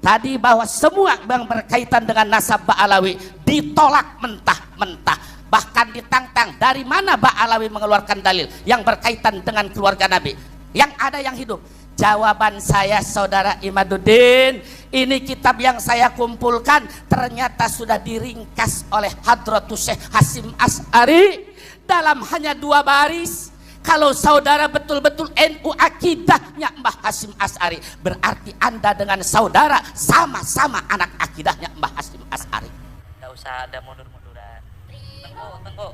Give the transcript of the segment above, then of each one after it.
Tadi bahwa semua yang berkaitan dengan nasab Ba'alawi ditolak mentah-mentah, bahkan ditantang dari mana Ba'alawi mengeluarkan dalil yang berkaitan dengan keluarga Nabi. Yang ada yang hidup. Jawaban saya saudara Imaduddin, ini kitab yang saya kumpulkan ternyata sudah diringkas oleh Hadratus Syekh Hasyim Asy'ari dalam hanya 2 baris. Kalau saudara betul-betul NU akidahnya Mbah Hasyim Asy'ari, berarti anda dengan saudara sama-sama anak akidahnya Mbah Hasyim Asy'ari. Tidak usah ada mundur-munduran. Tunggu.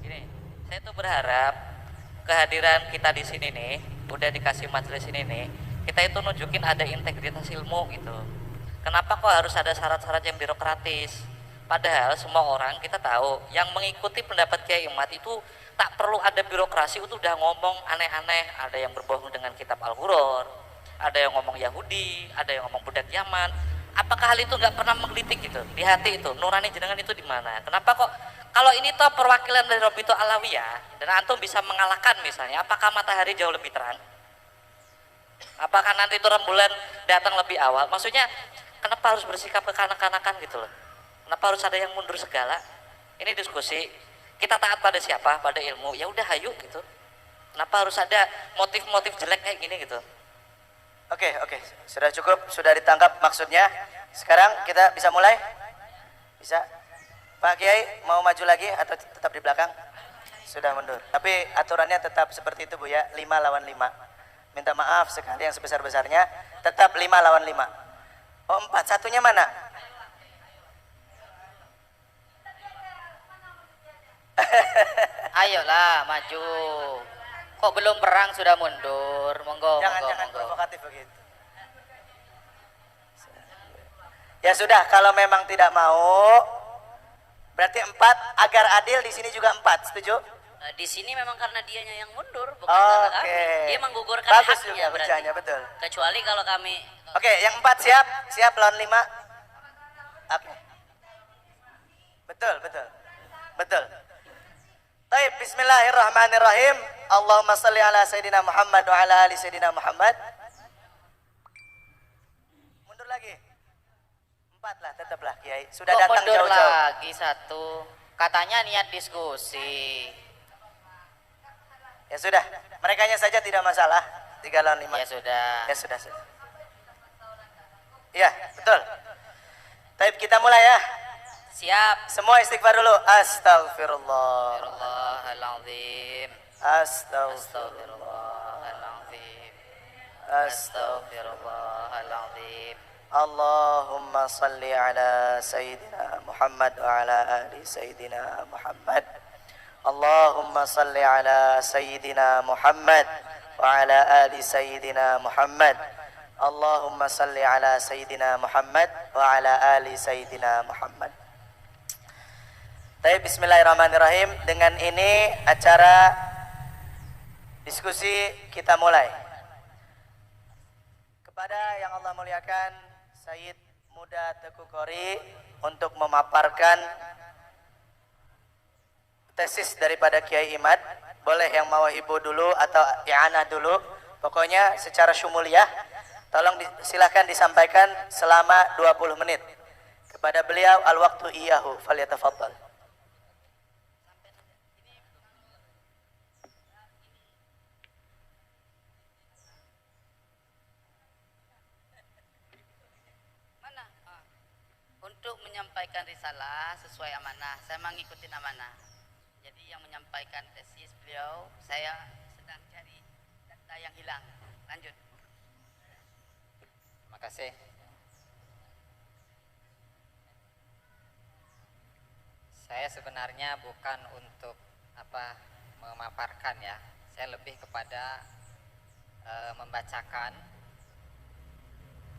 Gini, saya tuh berharap kehadiran kita di sini nih, udah dikasih majelis ini nih, kita itu nunjukin ada integritas ilmu gitu. Kenapa kok harus ada syarat-syarat yang birokratis? Padahal semua orang kita tahu yang mengikuti pendapat Kiai Imad itu tak perlu ada birokrasi, itu udah ngomong aneh-aneh. Ada yang berbohong dengan kitab Al-Ghuror, ada yang ngomong Yahudi, ada yang ngomong budak Yaman. Apakah hal itu nggak pernah menggelitik gitu di hati itu? Nurani jenengan itu di mana? Kenapa kok kalau ini toh perwakilan dari Robito Alawiyah dan antum bisa mengalahkan misalnya, apakah matahari jauh lebih terang? Apakah nanti itu rembulan datang lebih awal? Maksudnya kenapa harus bersikap kekanak-kanakan gitu loh? Kenapa harus ada yang mundur segala? Ini diskusi. Kita taat pada siapa? Pada ilmu. Ya udah hayu gitu. Kenapa harus ada motif-motif jelek kayak gini gitu? Oke. Sudah cukup, sudah ditangkap maksudnya. Sekarang kita bisa mulai? Bisa? Pak Kiai mau maju lagi atau tetap di belakang? Sudah mundur. Tapi aturannya tetap seperti itu Bu ya, 5 lawan 5. Minta maaf sekali yang sebesar-besarnya, tetap 5 lawan 5. Oh 4, satunya mana? Ayolah maju. Kok belum perang sudah mundur? Monggo. Jangan provokatif begitu. Ya sudah, kalau memang tidak mau, berarti 4 agar adil. Di sini juga 4, setuju? Di sini memang karena dianya yang mundur, bukan karena kami. Dia menggugurkan bagus haknya juga bacanya, betul. Kecuali kalau kami. Oke, yang 4 siap lawan 5. Oke. Betul. Baik, bismillahirrahmanirrahim. Allahumma salli ala Sayyidina Muhammad wa ala ali Sayyidina Muhammad. Mundur lagi. 4 lah, tetaplah Kiai. Sudah Kok datang mundur jauh-jauh. lagi 1. Katanya niat diskusi. Ya sudah, merekanya saja tidak masalah. 3 lawan 5. Ya sudah. Ya sudah. Iya, betul. Baik, kita mulai ya. Siap. Semua istighfar dulu. Astagfirullah. Astagfirullahaladzim. Astagfirullahaladzim. Astagfirullahaladzim. Allahumma salli ala Sayyidina Muhammad wa ala ali Sayyidina Muhammad. Allahumma salli ala Sayyidina Muhammad wa ala ali Sayyidina Muhammad. Allahumma salli ala Sayyidina Muhammad wa ala ali Sayyidina Muhammad. Baik, bismillahirrahmanirrahim. Dengan ini acara diskusi kita mulai. Kepada yang Allah muliakan, Sayyid Muda Teguh Qori untuk memaparkan tesis daripada Kiai Imad. Boleh yang mau ibu dulu atau i'anah dulu. Pokoknya secara syumuliyah. Tolong silahkan disampaikan selama 20 menit. Kepada beliau al-waqtu iyahu falyatafaddal. Untuk menyampaikan risalah sesuai amanah, saya mengikuti amanah. Jadi yang menyampaikan tesis beliau, saya sedang cari data yang hilang. Lanjut. Terima kasih. Saya sebenarnya bukan untuk memaparkan ya. Saya lebih kepada membacakan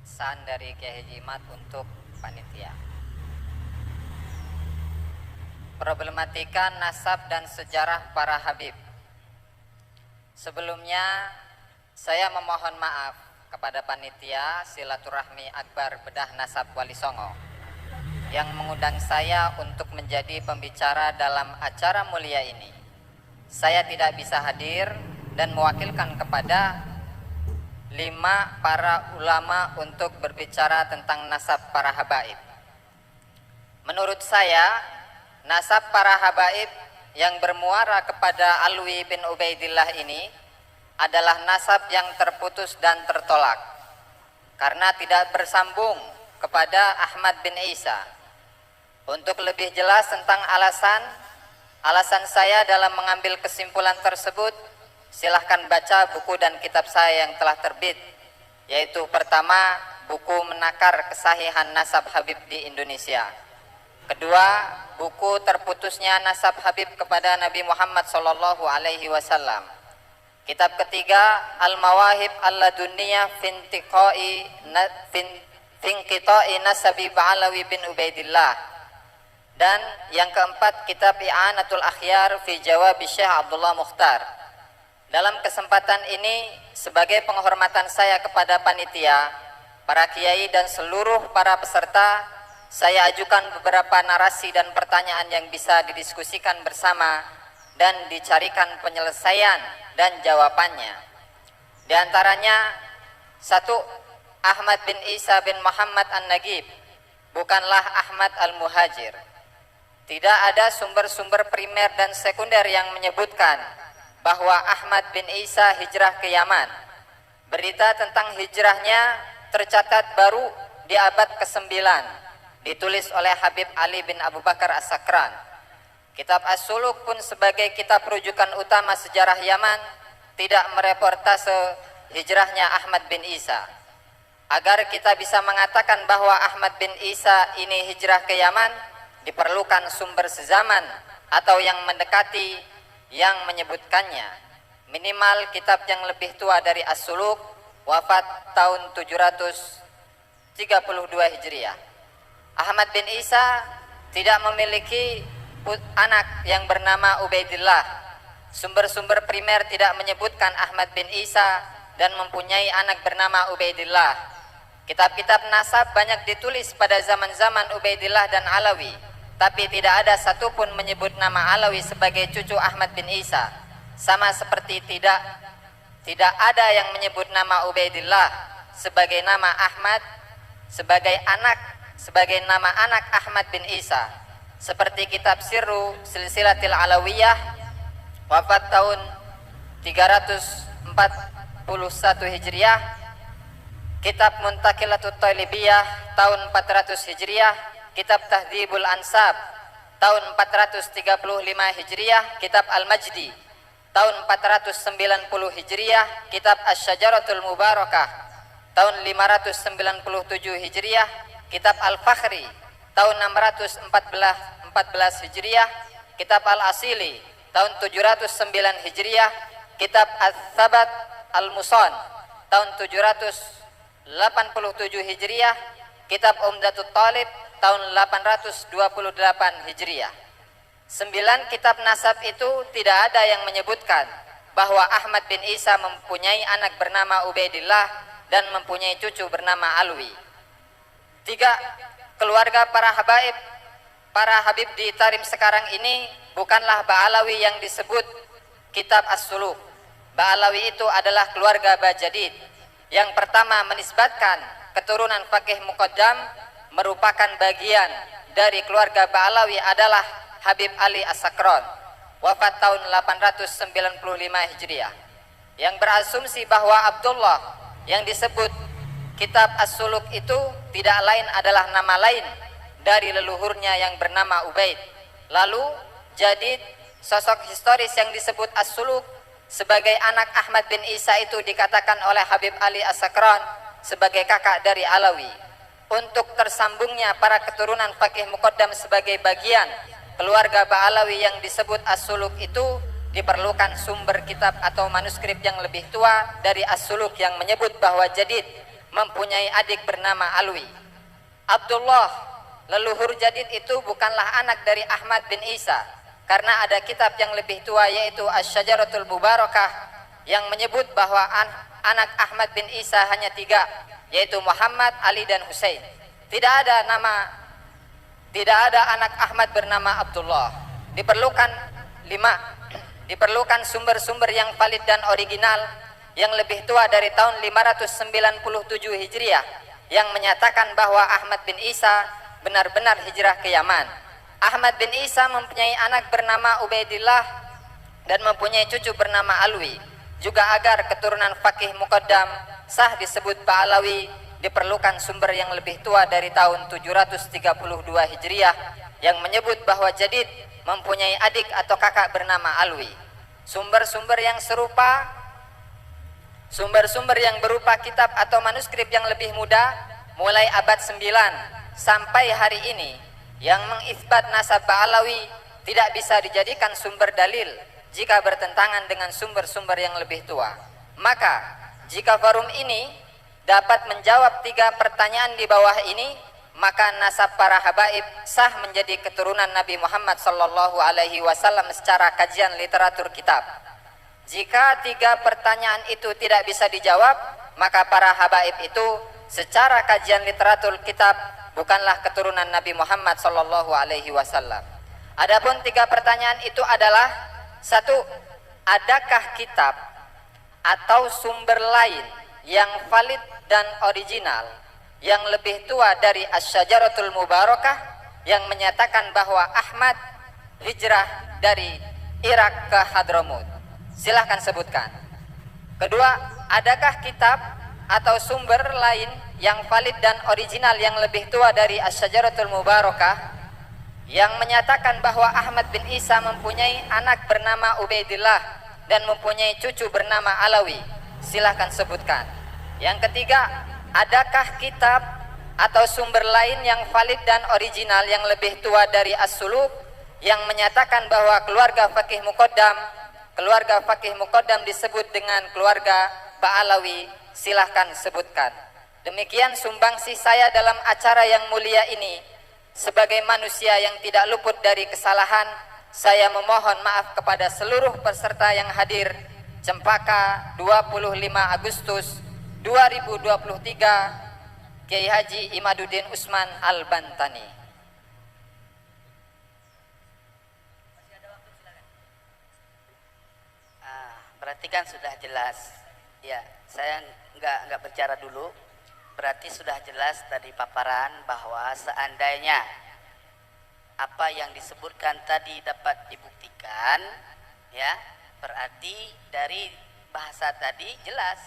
pesan dari Kiai Haji Imad untuk panitia. Problematika nasab dan sejarah para Habib. Sebelumnya saya memohon maaf kepada panitia silaturahmi akbar bedah nasab Wali Songo yang mengundang saya untuk menjadi pembicara dalam acara mulia ini. Saya tidak bisa hadir dan mewakilkan kepada 5 para ulama untuk berbicara tentang nasab para habaib. Menurut saya, nasab para habaib yang bermuara kepada Alwi bin Ubaidillah ini adalah nasab yang terputus dan tertolak karena tidak bersambung kepada Ahmad bin Isa. Untuk lebih jelas tentang alasan saya dalam mengambil kesimpulan tersebut, silahkan baca buku dan kitab saya yang telah terbit, yaitu pertama, buku Menakar Kesahihan Nasab Habib di Indonesia. Kedua, buku Terputusnya Nasab Habib kepada Nabi Muhammad SAW. Kitab ketiga, Al-Mawahib Al-Laduniyah Finqita'i Nasabi Ba'alawi bin Ubaidillah. Dan yang keempat, kitab I'anatul Akhyar fi Jawabi Syekh Abdullah Mukhtar. Dalam kesempatan ini, sebagai penghormatan saya kepada panitia, para kiai dan seluruh para peserta, saya ajukan beberapa narasi dan pertanyaan yang bisa didiskusikan bersama dan dicarikan penyelesaian dan jawabannya. Di antaranya, 1. Ahmad bin Isa bin Muhammad An-Nagib bukanlah Ahmad Al-Muhajir. Tidak ada sumber-sumber primer dan sekunder yang menyebutkan bahwa Ahmad bin Isa hijrah ke Yaman. Berita tentang hijrahnya tercatat baru di abad ke-9, ditulis oleh Habib Ali bin Abu Bakar As-Sakran. Kitab As-Suluk pun sebagai kitab rujukan utama sejarah Yaman tidak mereportase hijrahnya Ahmad bin Isa. Agar kita bisa mengatakan bahwa Ahmad bin Isa ini hijrah ke Yaman, diperlukan sumber sezaman atau yang mendekati yang menyebutkannya. Minimal kitab yang lebih tua dari As-Suluk, wafat tahun 732 Hijriah. Ahmad bin Isa tidak memiliki anak yang bernama Ubaidillah. Sumber-sumber primer tidak menyebutkan Ahmad bin Isa dan mempunyai anak bernama Ubaidillah. Kitab-kitab nasab banyak ditulis pada zaman-zaman Ubaidillah dan Alawi, tapi tidak ada satupun menyebut nama Alawi sebagai cucu Ahmad bin Isa. Sama seperti tidak ada yang menyebut nama Ubaidillah sebagai nama Ahmad sebagai nama anak Ahmad bin Isa. Seperti kitab Sirru Silsilatil Alawiyah, wafat tahun 341 Hijriah, kitab Muntaqilatut Talibiyah tahun 400 Hijriah, kitab Tahdhibul Ansab tahun 435 Hijriah, kitab Al-Majdi tahun 490 Hijriah, kitab Asy-Syajaratul Mubarakah tahun 597 Hijriah, kitab Al-Fakhri tahun 614 Hijriah, kitab Al-Asili tahun 709 Hijriah, kitab Al-Thabat Al-Musan tahun 787 Hijriah, kitab Umdatut Talib tahun 828 Hijriah. 9 kitab nasab itu tidak ada yang menyebutkan bahwa Ahmad bin Isa mempunyai anak bernama Ubaidillah dan mempunyai cucu bernama Alwi. 3. Keluarga para habib di Tarim sekarang ini bukanlah Ba'alawi yang disebut kitab As-Suluk. Ba'alawi itu adalah keluarga Bajadid. Yang pertama menisbatkan keturunan Faqih Muqaddam merupakan bagian dari keluarga Ba'alawi adalah Habib Ali As-Sakran, wafat tahun 895 Hijriah. Yang berasumsi bahwa Abdullah yang disebut kitab As-Suluk itu tidak lain adalah nama lain dari leluhurnya yang bernama Ubaid. Lalu Jadid, sosok historis yang disebut As-Suluk sebagai anak Ahmad bin Isa itu dikatakan oleh Habib Ali As-Sakran sebagai kakak dari Alawi. Untuk tersambungnya para keturunan Faqih Muqaddam sebagai bagian keluarga Ba'alawi yang disebut As-Suluk itu diperlukan sumber kitab atau manuskrip yang lebih tua dari As-Suluk yang menyebut bahwa Jadid mempunyai adik bernama Alwi. Abdullah, leluhur Jadid itu bukanlah anak dari Ahmad bin Isa, karena ada kitab yang lebih tua yaitu Asy-Syajaratul Mubarakah yang menyebut bahwa anak Ahmad bin Isa hanya 3, yaitu Muhammad, Ali dan Husain. Tidak ada anak Ahmad bernama Abdullah. Diperlukan 5. Diperlukan sumber-sumber yang valid dan original yang lebih tua dari tahun 597 Hijriah yang menyatakan bahwa Ahmad bin Isa benar-benar hijrah ke Yaman. Ahmad bin Isa mempunyai anak bernama Ubaidillah dan mempunyai cucu bernama Alwi. Juga agar keturunan Fakih Muqaddam sah disebut Ba'alawi, diperlukan sumber yang lebih tua dari tahun 732 Hijriah yang menyebut bahwa Jadid mempunyai adik atau kakak bernama Alwi. Sumber-sumber yang berupa kitab atau manuskrip yang lebih muda mulai abad 9 sampai hari ini yang mengisbat nasab Ba'alawi tidak bisa dijadikan sumber dalil jika bertentangan dengan sumber-sumber yang lebih tua. Maka jika forum ini dapat menjawab 3 pertanyaan di bawah ini, maka nasab para habaib sah menjadi keturunan Nabi Muhammad sallallahu alaihi wasallam secara kajian literatur kitab. Jika 3 pertanyaan itu tidak bisa dijawab, maka para habaib itu secara kajian literatur kitab bukanlah keturunan Nabi Muhammad sallallahu alaihi wasallam. Adapun 3 pertanyaan itu adalah: 1. Adakah kitab atau sumber lain yang valid dan original yang lebih tua dari Asy-Syajaratul Mubarakah yang menyatakan bahwa Ahmad hijrah dari Irak ke Hadramut? Silahkan sebutkan. Kedua, adakah kitab atau sumber lain yang valid dan original yang lebih tua dari Asy-Syajaratul Mubarakah yang menyatakan bahwa Ahmad bin Isa mempunyai anak bernama Ubaidillah dan mempunyai cucu bernama Alawi? Silahkan sebutkan. Yang ketiga, adakah kitab atau sumber lain yang valid dan original yang lebih tua dari As-Suluk yang menyatakan bahwa keluarga Fakih Muqaddam disebut dengan keluarga Ba'alawi? Silahkan sebutkan. Demikian sumbangsih saya dalam acara yang mulia ini. Sebagai manusia yang tidak luput dari kesalahan, saya memohon maaf kepada seluruh peserta yang hadir. Cempaka 25 Agustus 2023, Kiai Haji Imaduddin Usman Al-Bantani. Berarti kan sudah jelas. Ya, saya nggak bicara dulu. Berarti sudah jelas tadi paparan bahwa seandainya apa yang disebutkan tadi dapat dibuktikan, ya, berarti dari bahasa tadi jelas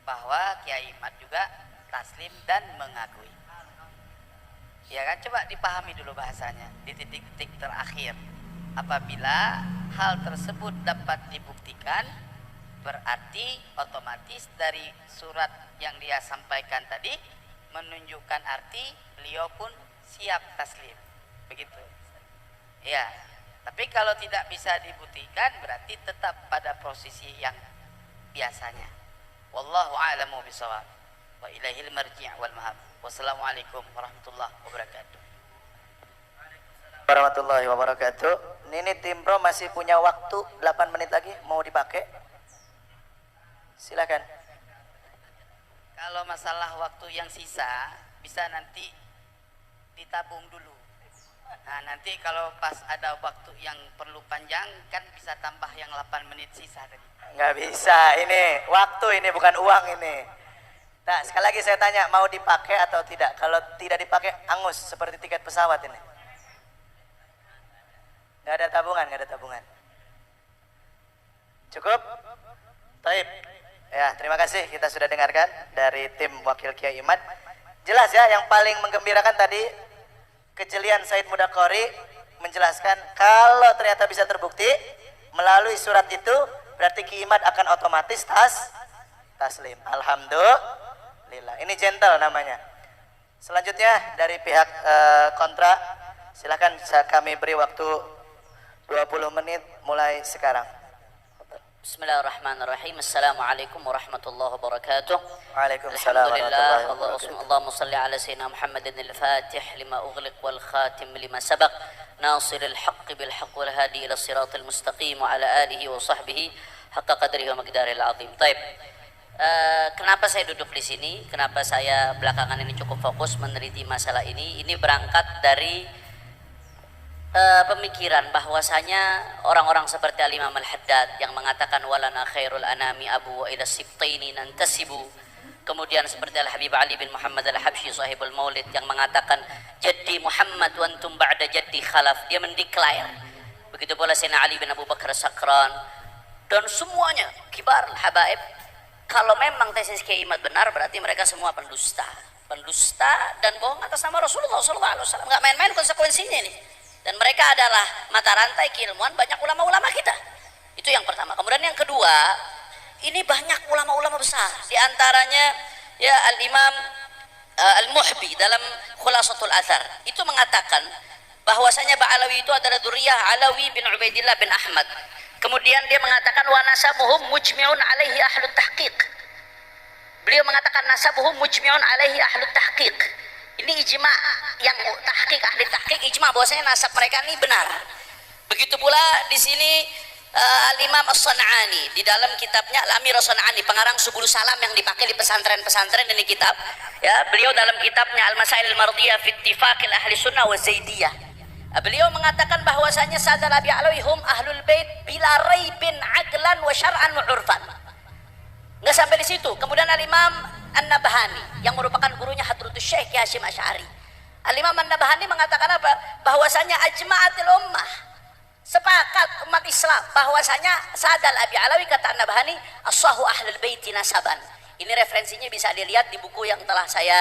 bahwa Kiai Imad juga taslim dan mengakui. Ya kan, coba dipahami dulu bahasanya di titik-titik terakhir. Apabila hal tersebut dapat dibuktikan, berarti otomatis dari surat yang dia sampaikan tadi menunjukkan arti beliau pun siap taslim, begitu ya. Tapi kalau tidak bisa dibuktikan, berarti tetap pada posisi yang biasanya. Wallahu a'lamu bishawab wa ilaihil marji' wal ma'ab. Wassalamualaikum warahmatullahi wabarakatuh. Warahmatullahi wabarakatuh. Ini tim pro masih punya waktu 8 menit lagi, mau dipakai? Silakan. Kalau masalah waktu yang sisa bisa nanti ditabung dulu. Nah, nanti kalau pas ada waktu yang perlu panjang kan bisa tambah yang 8 menit sisa tadi. Nggak bisa, ini waktu, ini bukan uang ini. Nah, sekali lagi saya tanya, mau dipakai atau tidak? Kalau tidak dipakai, angus seperti tiket pesawat ini. Nggak ada tabungan, nggak ada tabungan. Cukup? Taib. Ya, terima kasih, kita sudah dengarkan dari tim wakil Kiai Imad. Jelas ya, yang paling menggembirakan tadi kejelian Said Mudakori menjelaskan kalau ternyata bisa terbukti melalui surat itu, berarti Kiai Imad akan otomatis taslim. Alhamdulillah. Ini gentle namanya. Selanjutnya dari pihak kontra, silakan kami beri waktu 20 menit mulai sekarang. Bismillahirrahmanirrahim. Assalamualaikum warahmatullahi wabarakatuh. Waalaikumsalam warahmatullahi wabarakatuh. Allahumma salli ala sayyidina Muhammadin al-Fatih lima ughliq wal khatim lima sabaq nasir al-haqq bil haqq wal hadi ila siratal mustaqim wa ala alihi wa sahbihi haqqa qadrihi wa miqdaril azim. Taib. Kenapa saya duduk di sini? Kenapa saya belakangan ini cukup fokus meneliti masalah ini? Ini berangkat dari pemikiran bahwasanya orang-orang seperti Al-Imam Al-Haddad yang mengatakan walana khairul anami abu wa ila sibtaini nantasibu, kemudian seperti Al-Habib Ali bin Muhammad Al-Habsyi sahibul Maulid yang mengatakan jaddi Muhammad wa antum ba'da jaddi khalaf, dia mendeklar. Begitu pula Sayyidina Ali bin Abu Bakar Sakran dan semuanya kibar habaib. Kalau memang tesis Kiai Imad benar, berarti mereka semua pendusta dan bohong atas nama Rasulullah SAW. Nggak main-main konsekuensinya nih. Dan mereka adalah mata rantai keilmuan banyak ulama-ulama kita. Itu yang pertama. Kemudian yang kedua, ini banyak ulama-ulama besar. Di antaranya ya Al-Imam Al-Muhbi dalam Khulasatul Athar itu mengatakan bahwasanya Ba'alawi itu adalah dzurriyyah Alawi bin Ubaidillah bin Ahmad. Kemudian dia mengatakan wa nasabuhum mujmi'un alaihi ahlut tahqiq. Beliau mengatakan nasabuhum mujmi'un alaihi ahlut tahqiq. Ini ijma yang tahqiq, ahli tahqiq ijma bahwasanya nasab mereka ini benar. Begitu pula di sini Al-Imam As-San'ani di dalam kitabnya Al-Amir As-San'ani, pengarang Subul Salam yang dipakai di pesantren-pesantren ini kitab. Ya, beliau dalam kitabnya Al-Masail Al-Mardiyah fi Ittifaqil Ahli Sunnah wa Zaidiyah. Beliau mengatakan bahwasanya Sayyidina Nabi alaihim ahlul bait bila raibin aqlan wa syar'an wa 'urfan. Enggak sampai di situ. Kemudian Al-Imam An-Nabhani yang merupakan gurunya Hadratus Syekh Hasyim Asy'ari. Al-Imam An-Nabhani mengatakan apa? Bahwasanya ajma'atil ummah, sepakat umat Islam bahwasanya Sa'dal Abi Alawi, kata An-Nabhani, as-sahu ahlul baiti nasaban. Ini referensinya bisa dilihat di buku yang telah saya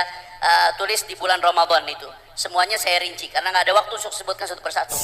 tulis di bulan Ramadan itu. Semuanya saya rinci karena nggak ada waktu untuk sebutkan satu persatu.